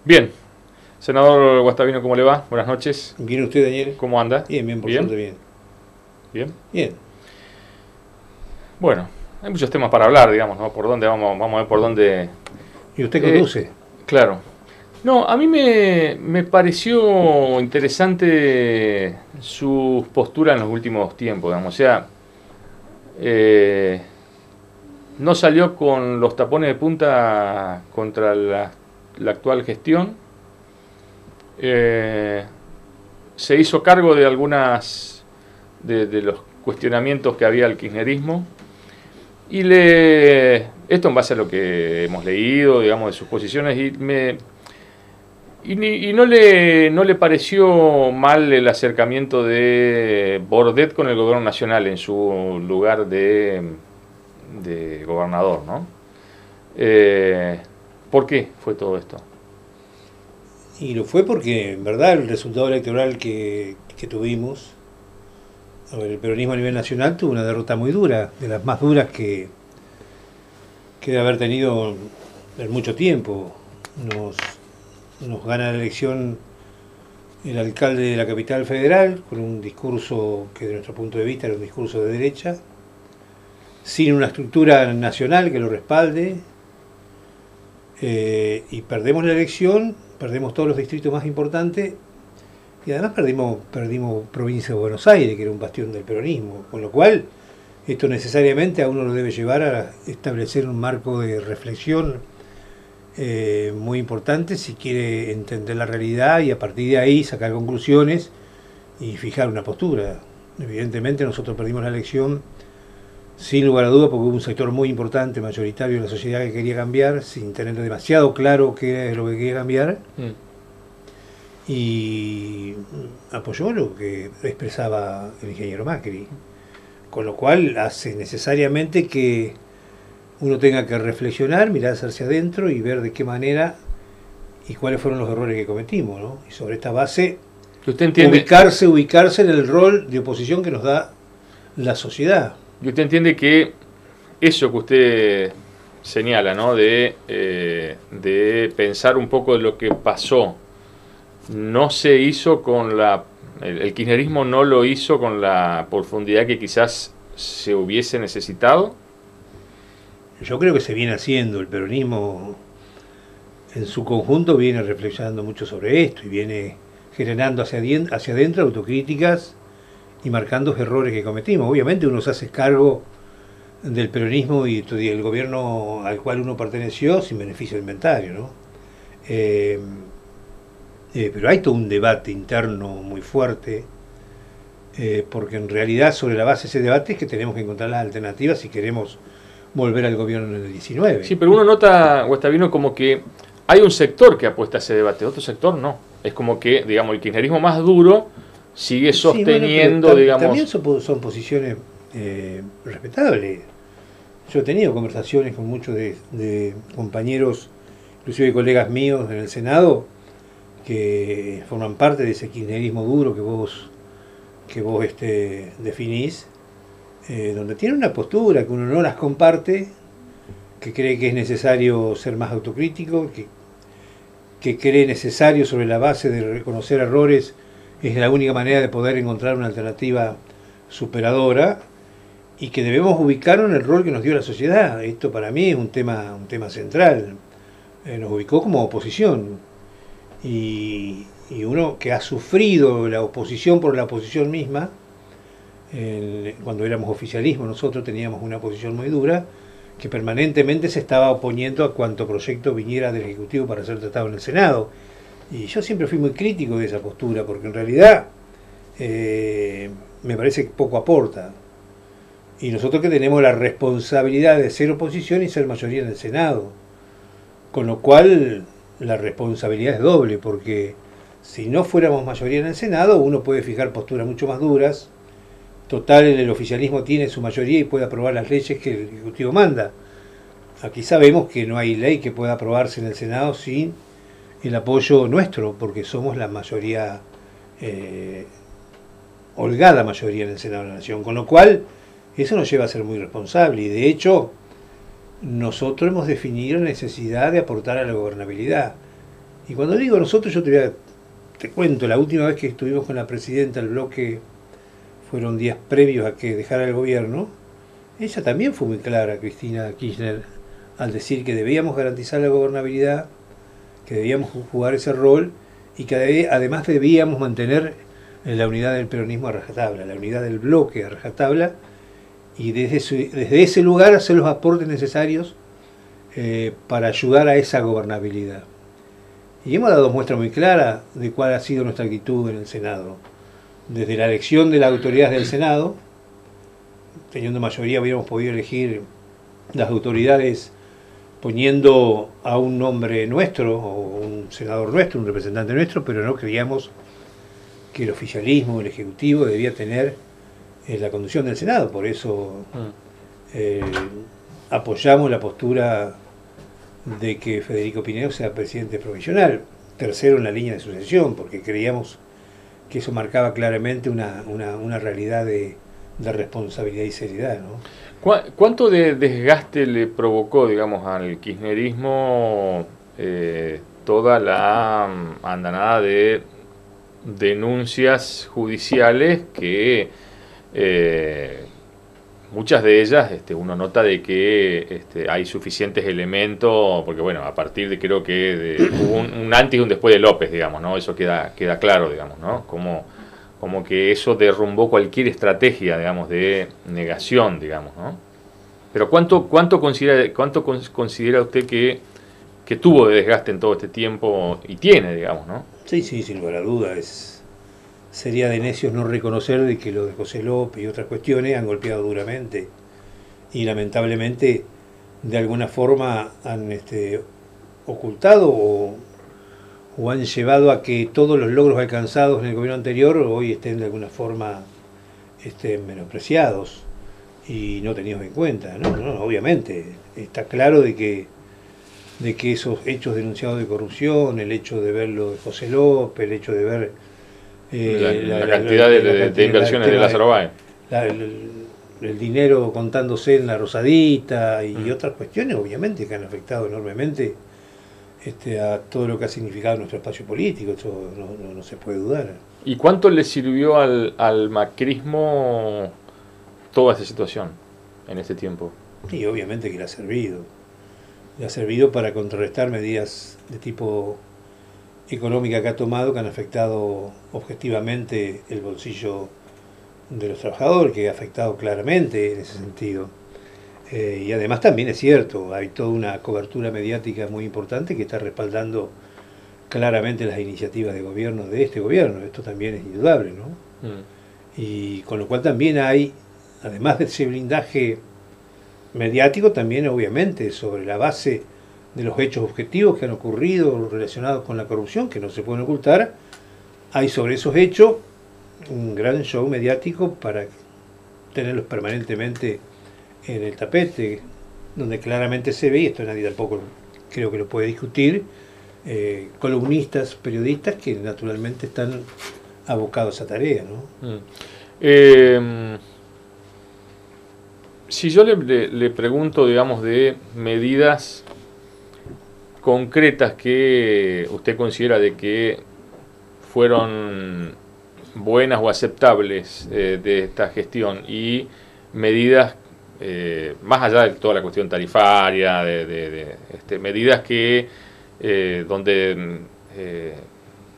Bien, senador Guastavino, ¿cómo le va? Buenas noches. ¿Viene usted, Daniel? ¿Cómo anda? Bien, bien, por ¿Bien? suerte, bien. ¿Bien? Bien. Bueno, hay muchos temas para hablar, digamos, ¿no? ¿Por dónde vamos a ver por dónde? ¿Y usted Eh, conduce? claro. No, a mí me pareció interesante su postura en los últimos tiempos, digamos. O sea, eh, no salió con los tapones de punta contra la actual gestión. Eh, Se hizo cargo de algunas de los cuestionamientos que había al kirchnerismo y esto en base a lo que hemos leído, digamos, de sus posiciones y no le pareció mal el acercamiento de Bordet con el gobierno nacional en su lugar de gobernador, ¿no? ¿Por qué fue todo esto? Y lo fue porque, en verdad, el resultado electoral que tuvimos, a ver, el peronismo a nivel nacional tuvo una derrota muy dura, de las más duras que debe haber tenido en mucho tiempo. Nos, nos gana la elección el alcalde de la capital federal, con un discurso que de nuestro punto de vista era un discurso de derecha, sin una estructura nacional que lo respalde, y perdemos la elección, perdemos todos los distritos más importantes y además perdimos provincia de Buenos Aires, que era un bastión del peronismo, con lo cual esto necesariamente a uno lo debe llevar a establecer un marco de reflexión muy importante si quiere entender la realidad y a partir de ahí sacar conclusiones y fijar una postura. Evidentemente nosotros perdimos la elección sin lugar a duda porque hubo un sector muy importante, mayoritario de la sociedad que quería cambiar, sin tener demasiado claro qué es lo que quería cambiar, Mm. y apoyó lo que expresaba el ingeniero Macri. Con lo cual hace necesariamente que uno tenga que reflexionar, mirar hacia adentro y ver de qué manera y cuáles fueron los errores que cometimos, ¿no? Y sobre esta base ¿Que usted entiende? ubicarse en el rol de oposición que nos da la sociedad. Y usted entiende que eso que usted señala, ¿no? De pensar un poco de lo que pasó, no se hizo con el kirchnerismo no lo hizo con la profundidad que quizás se hubiese necesitado. Yo creo que se viene haciendo, el peronismo en su conjunto viene reflexionando mucho sobre esto y viene generando hacia adentro autocríticas y marcando los errores que cometimos. Obviamente uno se hace cargo del peronismo y del gobierno al cual uno perteneció sin beneficio de inventario, ¿no? Eh, pero hay todo un debate interno muy fuerte, porque en realidad sobre la base de ese debate es que tenemos que encontrar las alternativas si queremos volver al gobierno en el 19. Sí, pero uno nota, Guastavino, como que hay un sector que apuesta a ese debate, otro sector no. Es como que, digamos, el kirchnerismo más duro sigue Sí, bueno, sosteniendo, pero digamos. también son posiciones respetables. Yo he tenido conversaciones con muchos de compañeros, inclusive colegas míos en el Senado, que forman parte de ese kirchnerismo duro que vos definís, donde tienen una postura que uno no las comparte, que cree que es necesario ser más autocrítico, que cree necesario sobre la base de reconocer errores, es la única manera de poder encontrar una alternativa superadora y que debemos ubicarnos en el rol que nos dio la sociedad. Esto para mí es un tema central. Nos ubicó como oposición y uno que ha sufrido la oposición por la oposición misma, cuando éramos oficialismo nosotros teníamos una posición muy dura que permanentemente se estaba oponiendo a cuanto proyecto viniera del Ejecutivo para ser tratado en el Senado. Y yo siempre fui muy crítico de esa postura, porque en realidad me parece que poco aporta. Y nosotros que tenemos la responsabilidad de ser oposición y ser mayoría en el Senado. Con lo cual la responsabilidad es doble, porque si no fuéramos mayoría en el Senado, uno puede fijar posturas mucho más duras. Total, el oficialismo tiene su mayoría y puede aprobar las leyes que el Ejecutivo manda. Aquí sabemos que no hay ley que pueda aprobarse en el Senado sin el apoyo nuestro, porque somos la mayoría, holgada mayoría en el Senado de la Nación, con lo cual eso nos lleva a ser muy responsable y de hecho nosotros hemos definido la necesidad de aportar a la gobernabilidad Y cuando digo nosotros, te cuento, la última vez que estuvimos con la presidenta del bloque fueron días previos a que dejara el gobierno. Ella también fue muy clara, Cristina Kirchner, al decir que debíamos garantizar la gobernabilidad, que debíamos jugar ese rol y que además debíamos mantener la unidad del peronismo a rajatabla, la unidad del bloque a rajatabla, y desde ese lugar hacer los aportes necesarios para ayudar a esa gobernabilidad. Y hemos dado muestra muy clara de cuál ha sido nuestra actitud en el Senado. Desde la elección de las autoridades del Senado, teniendo mayoría hubiéramos podido elegir las autoridades poniendo a un nombre nuestro, o un senador nuestro, un representante nuestro, pero no creíamos que el oficialismo, el Ejecutivo, debía tener la conducción del Senado. Por eso apoyamos la postura de que Federico Pinedo sea presidente provisional, tercero en la línea de sucesión, porque creíamos que eso marcaba claramente una realidad de responsabilidad y seriedad, ¿no? ¿Cuánto de desgaste le provocó, digamos, al kirchnerismo toda la andanada de denuncias judiciales que muchas de ellas uno nota de que hay suficientes elementos, porque bueno, a partir de creo que hubo un antes y un después de López, digamos, ¿no? Eso queda claro, digamos, ¿no? Como que eso derrumbó cualquier estrategia, digamos, de negación, digamos, ¿no? Pero ¿cuánto considera usted que tuvo de desgaste en todo este tiempo y tiene, digamos, ¿no? Sí, sin lugar a dudas. Sería de necios no reconocer de que lo de José López y otras cuestiones han golpeado duramente y lamentablemente de alguna forma han ocultado o han llevado a que todos los logros alcanzados en el gobierno anterior hoy estén de alguna forma menospreciados y no tenidos en cuenta, ¿no? No, obviamente está claro de que esos hechos denunciados de corrupción, el hecho de ver lo de José López, el hecho de ver la cantidad de inversiones de Lázaro Báez, el dinero contándose en la Rosadita y otras cuestiones, obviamente, que han afectado enormemente a todo lo que ha significado nuestro espacio político. Eso no se puede dudar. ¿Y cuánto le sirvió al macrismo toda esa situación en este tiempo? Y obviamente que le ha servido. Le ha servido para contrarrestar medidas de tipo económica que ha tomado, que han afectado objetivamente el bolsillo de los trabajadores, que ha afectado claramente en ese sentido. Y además también es cierto, hay toda una cobertura mediática muy importante que está respaldando claramente las iniciativas de gobierno de este gobierno. Esto también es indudable, ¿no? Y con lo cual también hay, además de ese blindaje mediático, también obviamente sobre la base de los hechos objetivos que han ocurrido relacionados con la corrupción, que no se pueden ocultar, hay sobre esos hechos un gran show mediático para tenerlos permanentemente en el tapete, donde claramente se ve, y esto nadie tampoco creo que lo puede discutir, columnistas, periodistas que naturalmente están abocados a esa tarea, ¿no? Si yo le pregunto, digamos, de medidas concretas que usted considera de que fueron buenas o aceptables de esta gestión y medidas más allá de toda la cuestión tarifaria, medidas que donde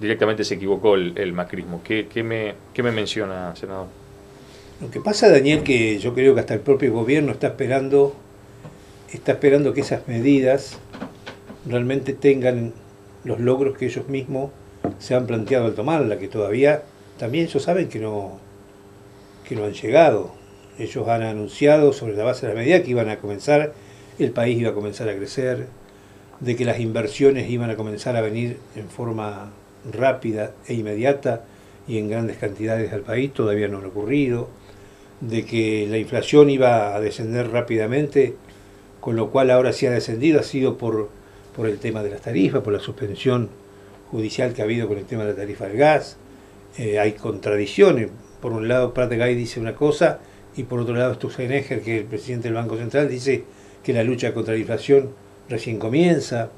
directamente se equivocó el macrismo, ¿qué me menciona, senador? Lo que pasa, Daniel, que yo creo que hasta el propio gobierno está esperando que esas medidas realmente tengan los logros que ellos mismos se han planteado al tomarla, que todavía también ellos saben que no han llegado. Ellos han anunciado sobre la base de la medida que iban a comenzar, el país iba a comenzar a crecer, de que las inversiones iban a comenzar a venir en forma rápida e inmediata y en grandes cantidades al país, todavía no ha ocurrido, de que la inflación iba a descender rápidamente, con lo cual ahora sí ha descendido, ha sido por el tema de las tarifas, por la suspensión judicial que ha habido con el tema de la tarifa del gas. Hay contradicciones. Por un lado, Prat-Gay dice una cosa y por otro lado, Sturzenegger, que es el presidente del Banco Central, dice que la lucha contra la inflación recién comienza.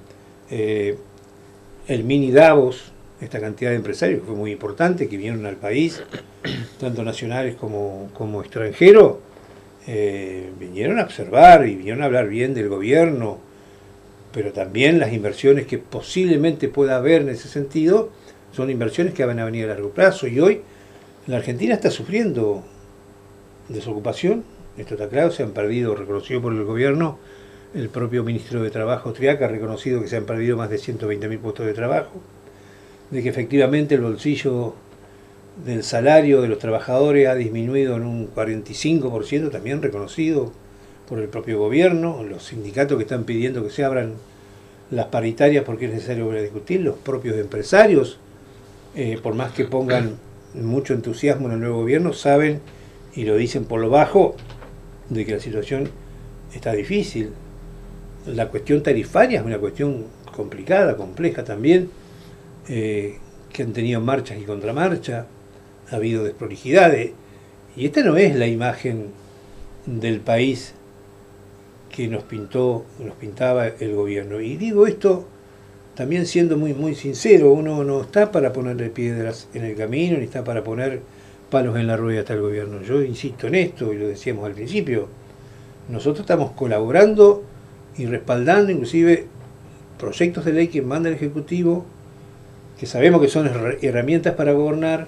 el mini Davos, esta cantidad de empresarios que fue muy importante, que vinieron al país, tanto nacionales como extranjeros, vinieron a observar y vinieron a hablar bien del gobierno, pero también las inversiones que posiblemente pueda haber en ese sentido son inversiones que van a venir a largo plazo. Y hoy la Argentina está sufriendo desocupación, esto está claro, se han perdido, reconocido por el gobierno, el propio ministro de Trabajo Triaca ha reconocido que se han perdido más de 120.000 puestos de trabajo, de que efectivamente el bolsillo del salario de los trabajadores ha disminuido en un 45%, también reconocido por el propio gobierno, los sindicatos que están pidiendo que se abran las paritarias porque es necesario volver a discutir, los propios empresarios, por más que pongan mucho entusiasmo en el nuevo gobierno, saben y lo dicen por lo bajo de que la situación está difícil. La cuestión tarifaria es una cuestión complicada, compleja también, que han tenido marchas y contramarchas, ha habido desprolijidades, y esta no es la imagen del país que nos pintaba el gobierno. Y digo esto también siendo muy sincero, uno no está para ponerle piedras en el camino, ni está para poner palos en la rueda hasta el gobierno. Yo insisto en esto, y lo decíamos al principio, nosotros estamos colaborando y respaldando inclusive proyectos de ley que manda el Ejecutivo, que sabemos que son herramientas para gobernar,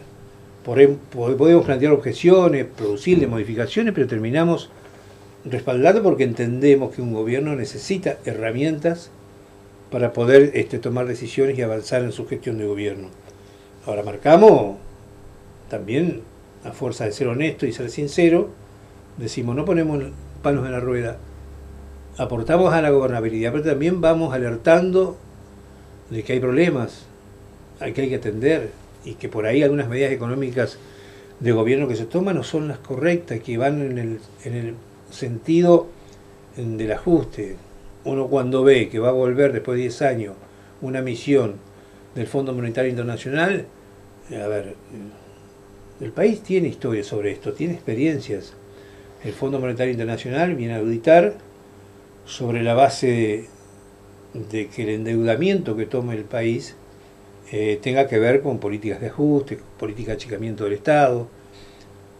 podemos plantear objeciones, producirle modificaciones, pero terminamos respaldando porque entendemos que un gobierno necesita herramientas para poder tomar decisiones y avanzar en su gestión de gobierno. Ahora marcamos también, a fuerza de ser honesto y ser sincero, decimos no ponemos palos en la rueda, aportamos a la gobernabilidad, pero también vamos alertando de que hay problemas, que hay que atender, y que por ahí algunas medidas económicas de gobierno que se toman no son las correctas, que van en el sentido del ajuste. Uno cuando ve que va a volver después de 10 años una misión del Fondo Monetario Internacional, a ver, el país tiene historia sobre esto, tiene experiencias. El Fondo Monetario Internacional viene a auditar sobre la base de que el endeudamiento que tome el país tenga que ver con políticas de ajuste, políticas de achicamiento del Estado,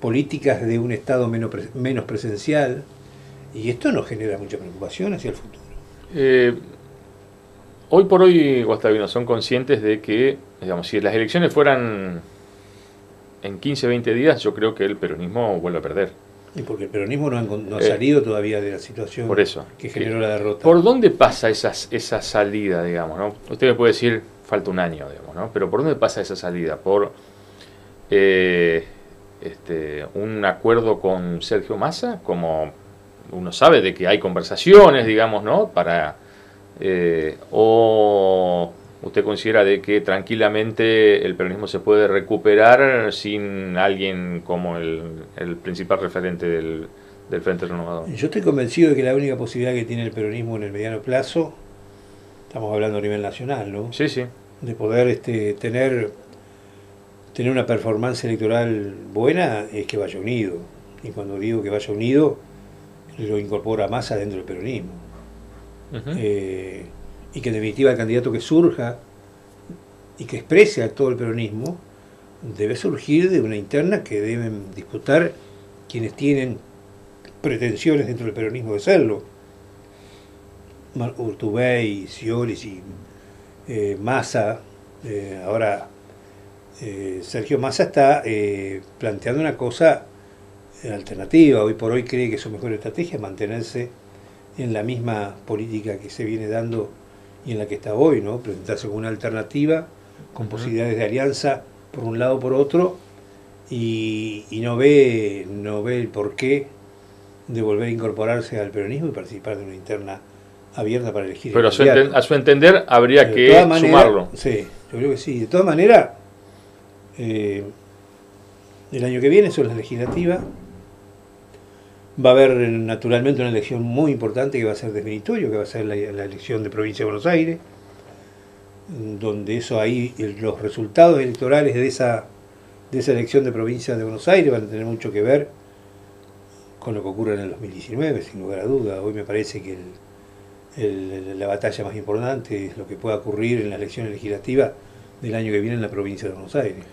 políticas de un Estado menos presencial, y esto nos genera mucha preocupación hacia el futuro. Hoy por hoy, Guastavino, son conscientes de que, digamos, si las elecciones fueran en 15, 20 días, yo creo que el peronismo vuelve a perder. Y porque el peronismo no ha salido todavía de la situación por eso, que generó la derrota. ¿Por dónde pasa esa salida, digamos, ¿no? Usted me puede decir, falta un año, digamos, ¿no? Pero ¿por dónde pasa esa salida? ¿Por un acuerdo con Sergio Massa? Como uno sabe de que hay conversaciones, digamos, ¿no? ¿O usted considera de que tranquilamente el peronismo se puede recuperar sin alguien como el principal referente del Frente Renovador? Yo estoy convencido de que la única posibilidad que tiene el peronismo en el mediano plazo, estamos hablando a nivel nacional, ¿no? Sí, sí. De poder tener una performance electoral buena, es que vaya unido. Y cuando digo que vaya unido, lo incorpora Massa dentro del peronismo. Uh-huh. Y que en definitiva el candidato que surja y que exprese a todo el peronismo debe surgir de una interna que deben disputar quienes tienen pretensiones dentro del peronismo de serlo. Urtubey, Scioli y Massa. Ahora Sergio Massa está planteando una cosa alternativa. Hoy por hoy cree que su mejor estrategia es mantenerse en la misma política que se viene dando y en la que está hoy, ¿no? Presentarse como una alternativa con posibilidades de alianza por un lado o por otro, y no ve el porqué de volver a incorporarse al peronismo y participar de una interna abierta para elegir. Pero a su entender habría que sumarlo. Sí, yo creo que sí. De todas maneras, el año que viene son las legislativas. Va a haber naturalmente una elección muy importante que va a ser definitorio, que va a ser la elección de Provincia de Buenos Aires, donde los resultados electorales de esa elección de Provincia de Buenos Aires van a tener mucho que ver con lo que ocurre en el 2019, sin lugar a duda. Hoy me parece que la batalla más importante es lo que pueda ocurrir en las elecciones legislativas del año que viene en la provincia de Buenos Aires.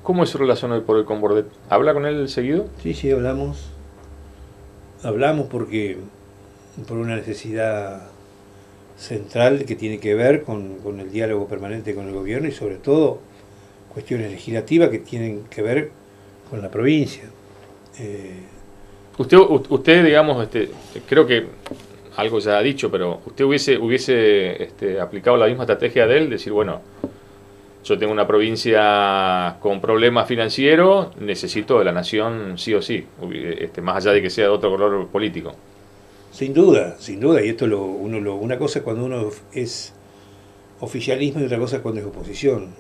¿Cómo es su relación hoy por hoy con Bordet? ¿Habla con él seguido? Sí, sí, hablamos. Hablamos porque por una necesidad central que tiene que ver con el diálogo permanente con el gobierno y sobre todo cuestiones legislativas que tienen que ver con la provincia. Usted digamos, creo que algo ya ha dicho, pero usted hubiese aplicado la misma estrategia de él, decir, bueno, yo tengo una provincia con problemas financieros, necesito de la nación sí o sí, más allá de que sea de otro color político. Sin duda, y esto una cosa es cuando uno es oficialismo y otra cosa es cuando es oposición.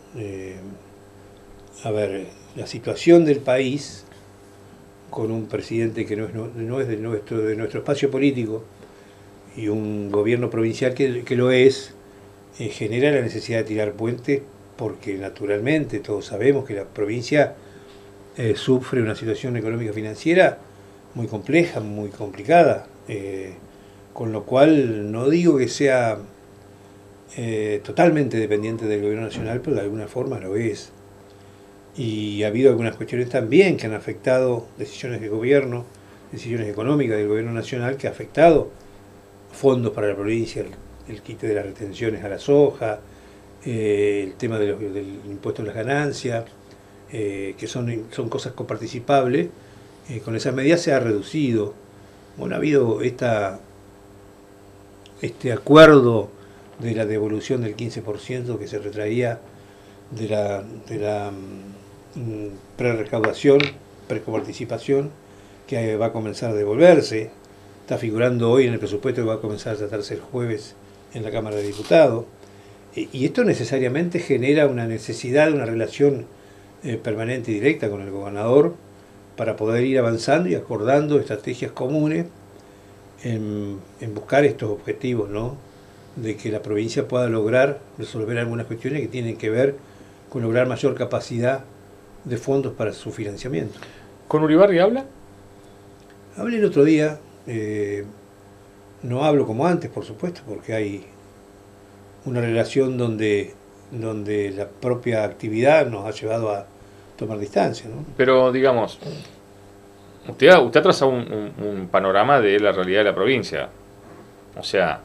A ver, la situación del país con un presidente que no es de nuestro espacio político y un gobierno provincial que lo es, genera la necesidad de tirar puentes porque naturalmente todos sabemos que la provincia sufre una situación económica financiera muy compleja, muy complicada, con lo cual no digo que sea totalmente dependiente del gobierno nacional, pero de alguna forma lo es. Y ha habido algunas cuestiones también que han afectado decisiones de gobierno, decisiones económicas del gobierno nacional que ha afectado fondos para la provincia, el quite de las retenciones a la soja, el tema del impuesto a las ganancias, que son cosas coparticipables. Con esas medidas se ha reducido. Bueno, ha habido este acuerdo de la devolución del 15% que se retraía de la pre-recaudación, pre-coparticipación, que va a comenzar a devolverse. Está figurando hoy en el presupuesto que va a comenzar a tratarse el jueves en la Cámara de Diputados. Y esto necesariamente genera una necesidad de una relación permanente y directa con el gobernador para poder ir avanzando y acordando estrategias comunes en buscar estos objetivos, ¿no? De que la provincia pueda lograr resolver algunas cuestiones que tienen que ver con lograr mayor capacidad de fondos para su financiamiento. ¿Con Uribarri habla? Hablé el otro día, no hablo como antes, por supuesto, porque hay una relación donde la propia actividad nos ha llevado a tomar distancia, ¿no? Pero, digamos, usted ha trazado un panorama de la realidad de la provincia. O sea,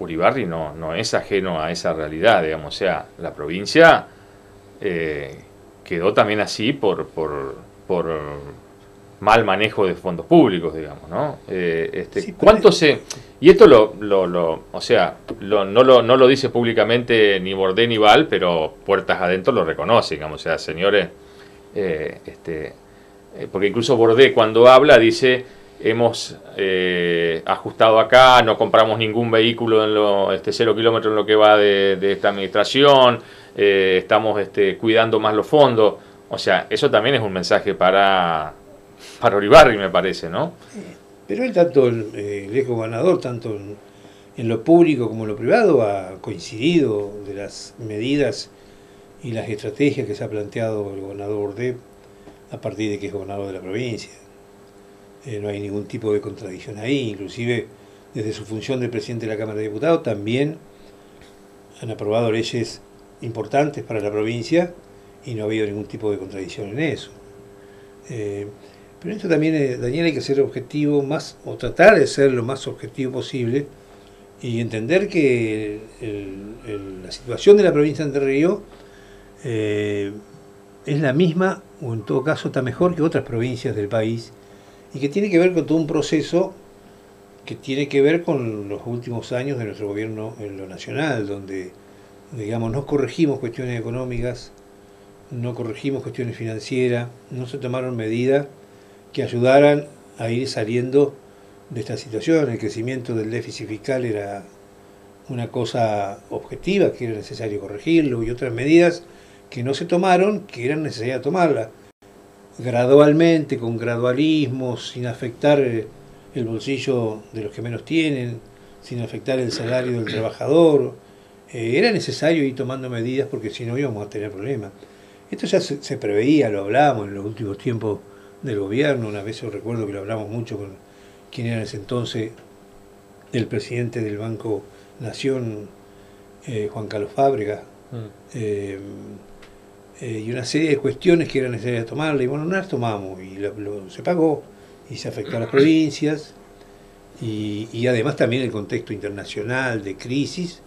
Uribarri no es ajeno a esa realidad, digamos. O sea, la provincia quedó también así por mal manejo de fondos públicos, digamos, ¿no? Sí, ¿Cuánto se...? Y esto no lo dice públicamente ni Bordet ni Val, pero puertas adentro lo reconoce, digamos. O sea, señores, porque incluso Bordet cuando habla dice, hemos ajustado acá, no compramos ningún vehículo en 0 kilómetros en lo que va de esta administración, estamos cuidando más los fondos. O sea, eso también es un mensaje para Uribarri, me parece, ¿no? Pero él, tanto el ex gobernador, tanto en lo público como en lo privado, ha coincidido de las medidas y las estrategias que se ha planteado el gobernador Bordet a partir de que es gobernador de la provincia. No hay ningún tipo de contradicción ahí, inclusive desde su función de presidente de la Cámara de Diputados también han aprobado leyes importantes para la provincia y no ha habido ningún tipo de contradicción en eso. Pero esto también, Daniel, hay que ser objetivo o tratar de ser lo más objetivo posible y entender que la situación de la provincia de Entre Ríos es la misma, o en todo caso está mejor que otras provincias del país, y que tiene que ver con todo un proceso que tiene que ver con los últimos años de nuestro gobierno en lo nacional, donde, digamos, no corregimos cuestiones económicas, no corregimos cuestiones financieras, no se tomaron medidas que ayudaran a ir saliendo de esta situación. El crecimiento del déficit fiscal era una cosa objetiva, que era necesario corregirlo, y otras medidas que no se tomaron, que eran necesarias tomarlas gradualmente, con gradualismo, sin afectar el bolsillo de los que menos tienen, sin afectar el salario del trabajador. Era necesario ir tomando medidas porque si no íbamos a tener problemas. Esto ya se preveía, lo hablábamos en los últimos tiempos del gobierno. Una vez yo recuerdo que lo hablamos mucho con quien era en ese entonces el presidente del Banco Nación, Juan Carlos Fábregas, y una serie de cuestiones que eran necesarias tomarle, y bueno, no las tomamos, y se pagó, y se afectó a las provincias, y además también el contexto internacional de crisis,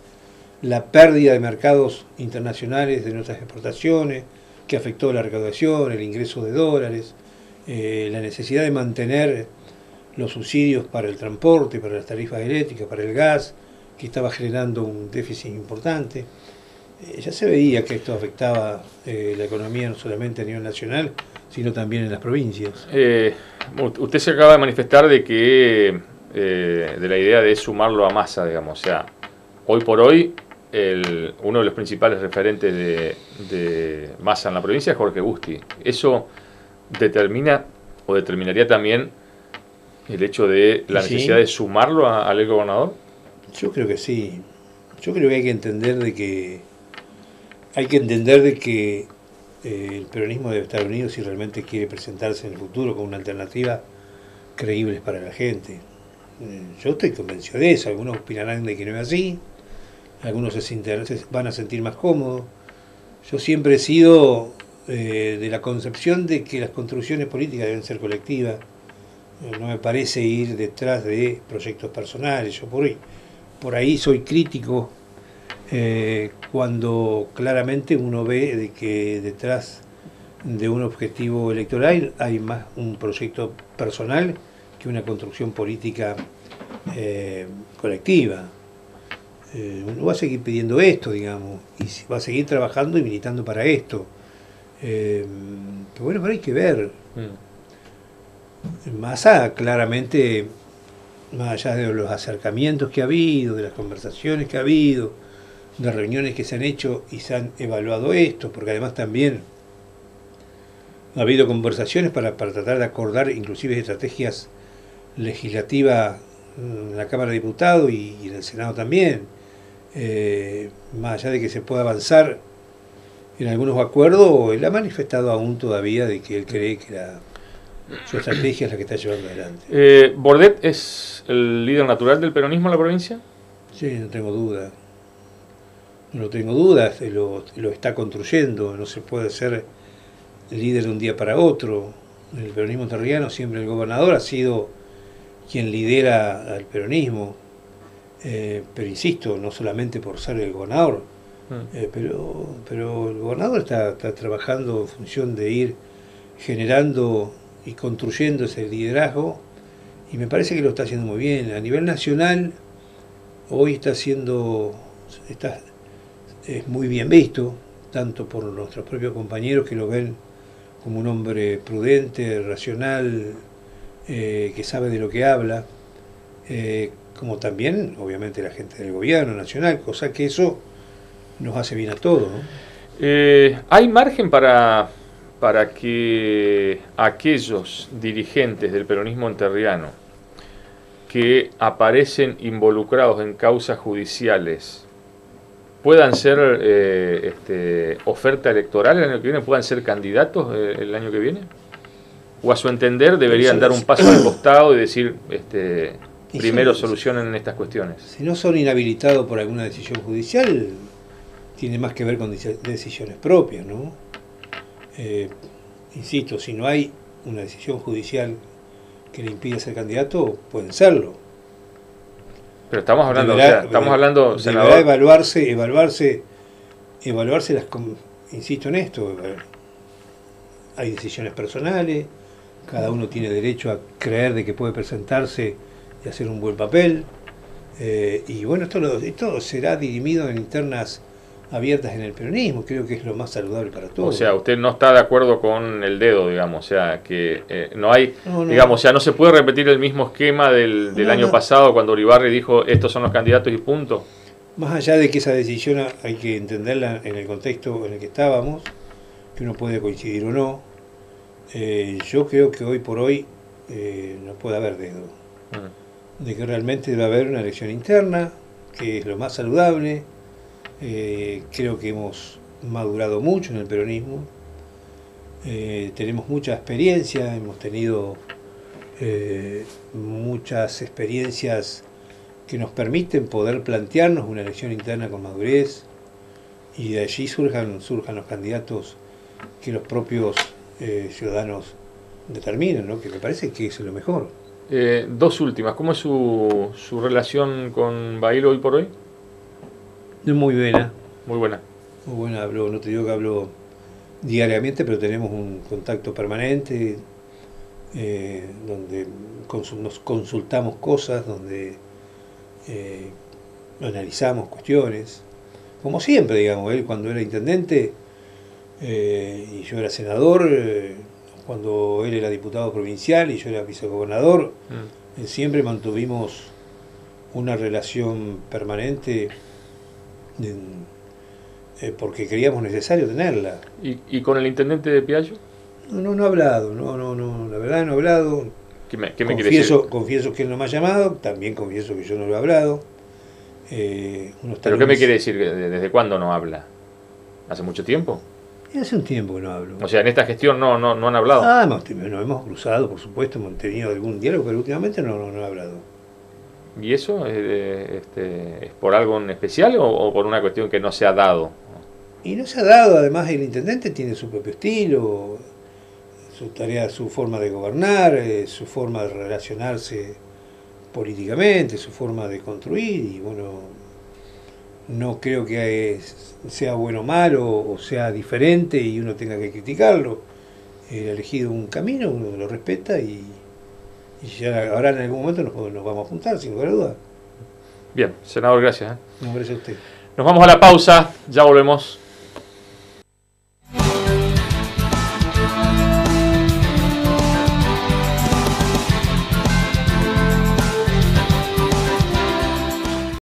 la pérdida de mercados internacionales de nuestras exportaciones, que afectó la recaudación, el ingreso de dólares, la necesidad de mantener los subsidios para el transporte, para las tarifas eléctricas, para el gas, que estaba generando un déficit importante. Ya se veía que esto afectaba la economía no solamente a nivel nacional, sino también en las provincias. Usted se acaba de manifestar de que de la idea de sumarlo a Massa, digamos, o sea, hoy por hoy uno de los principales referentes de Massa en la provincia es Jorge Busti. ¿Eso determina o determinaría también el hecho de la necesidad de sumarlo al ex gobernador? Yo creo que sí. Yo creo que hay que entender de que el peronismo debe estar unido si realmente quiere presentarse en el futuro como una alternativa creíble para la gente. Yo estoy convencido de eso. Algunos opinarán de que no es así, algunos se van a sentir más cómodos. Yo siempre he sido de la concepción de que las construcciones políticas deben ser colectivas. No me parece ir detrás de proyectos personales. Yo por ahí soy crítico cuando claramente uno ve de que detrás de un objetivo electoral hay más un proyecto personal que una construcción política colectiva. Uno va a seguir pidiendo esto, digamos, y va a seguir trabajando y militando para esto. Pero bueno, pero hay que ver. Massa claramente, más allá de los acercamientos que ha habido, de las conversaciones que ha habido, de reuniones que se han hecho y se han evaluado esto, porque además también ha habido conversaciones para tratar de acordar inclusive estrategias legislativas en la Cámara de Diputados y en el Senado también, más allá de que se pueda avanzar en algunos acuerdos, él ha manifestado aún todavía de que él cree que su estrategia es la que está llevando adelante. ¿Bordet es el líder natural del peronismo en la provincia? Sí, no tengo duda. No tengo dudas, lo está construyendo, no se puede ser líder de un día para otro. En el peronismo entrerriano siempre el gobernador ha sido quien lidera al peronismo, pero insisto, no solamente por ser el gobernador, pero el gobernador está trabajando en función de ir generando y construyendo ese liderazgo, y me parece que lo está haciendo muy bien. A nivel nacional, hoy es muy bien visto, tanto por nuestros propios compañeros que lo ven como un hombre prudente, racional, que sabe de lo que habla, como también, obviamente, la gente del gobierno nacional, cosa que eso nos hace bien a todos, ¿no? ¿Hay margen para que aquellos dirigentes del peronismo entrerriano que aparecen involucrados en causas judiciales puedan ser oferta electoral el año que viene, puedan ser candidatos el año que viene? ¿O a su entender deberían dar un paso al costado y decir, primero solucionen estas cuestiones? Si no son inhabilitados por alguna decisión judicial, tiene más que ver con decisiones propias, ¿no? Insisto, si no hay una decisión judicial que le impida ser candidato, pueden serlo. Pero estamos hablando, deberá evaluarse insisto en esto, hay decisiones personales, cada uno tiene derecho a creer de que puede presentarse y hacer un buen papel, y bueno, esto será dirimido en internas abiertas en el peronismo, creo que es lo más saludable para todos. O sea, usted no está de acuerdo con el dedo, digamos, o sea, que no hay, digamos, o sea, no se puede repetir el mismo esquema del año pasado cuando Uribarri dijo, estos son los candidatos y punto. Más allá de que esa decisión hay que entenderla en el contexto en el que estábamos, que uno puede coincidir o no, yo creo que hoy por hoy no puede haber dedo. De que realmente debe haber una elección interna, que es lo más saludable. Creo que hemos madurado mucho en el peronismo, tenemos mucha experiencia, hemos tenido muchas experiencias que nos permiten poder plantearnos una elección interna con madurez y de allí surjan los candidatos que los propios ciudadanos determinan, ¿no? Que me parece que es lo mejor. Dos últimas. ¿Cómo es su relación con Bailo hoy por hoy? Es muy buena. Muy buena. Muy buena, no te digo que hablo diariamente, pero tenemos un contacto permanente donde nos consultamos cosas, donde analizamos cuestiones. Como siempre, digamos, él cuando era intendente y yo era senador, cuando él era diputado provincial y yo era vicegobernador, siempre mantuvimos una relación permanente porque creíamos necesario tenerla. ¿Y con el intendente de Piaggio? No he hablado, la verdad no he hablado. ¿Qué me quiere decir? Confieso que él no me ha llamado, también confieso que yo no lo he hablado. ¿Pero qué me quiere decir? ¿Desde cuándo no habla? ¿Hace mucho tiempo? Hace un tiempo que no hablo. O sea, en esta gestión no han hablado. Nos hemos cruzado, por supuesto, hemos tenido algún diálogo, pero últimamente no he hablado. ¿Y eso es por algo en especial o por una cuestión que no se ha dado? Y no se ha dado, además el intendente tiene su propio estilo, su tarea, su forma de gobernar, su forma de relacionarse políticamente, su forma de construir, y bueno, no creo que sea bueno o malo, o sea diferente y uno tenga que criticarlo. Él ha elegido un camino, uno lo respeta y ya ahora en algún momento nos vamos a juntar, sin lugar a duda. Bien, senador, gracias. No, gracias a usted. Nos vamos a la pausa, ya volvemos.